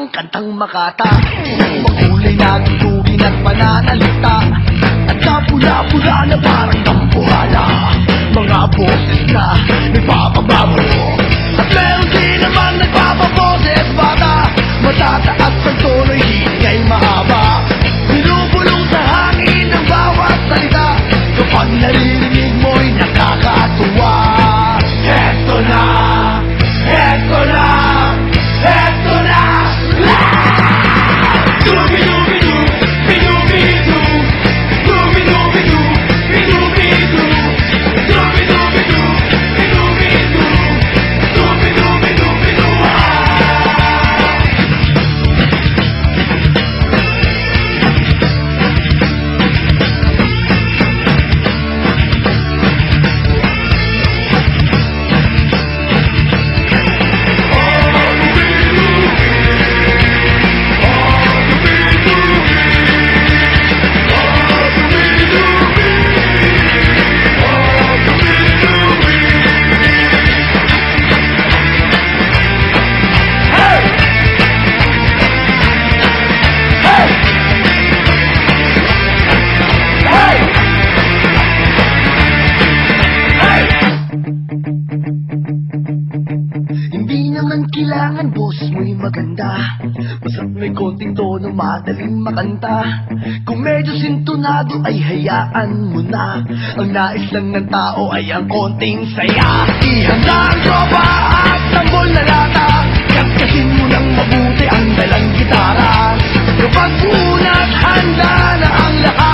kantang makata. Makulay na tutugin at pananalita, at kapula-pula na parang tampuhala. Mga boses na nagpapababalo, at meron din naman nagpapaboses bata. Matataas ang tono, hingay mahaba, binubulong sa hangin ang bawat salita. Kapag naririnig mo'y nakakatuwa. Eto na, eto na, eto na. Dubi-dubi-du, bidubi-du, dubi-dubi-du, bidubi-du, dubi-dubi-du, bidubi-du, dubi-dubi-du-bidu. Hindi naman kailangan boses mo'y maganda, basta't may konting tono, madaling makanta. Kung medyo sintonado ay hayaan mo na, ang nais lang ng tao ay ang konting saya. Ihanda ang tropa at tambol na lata, kaskasin mo ng mabuti ang dalang gitara. Kapag unat handa na ang lahat,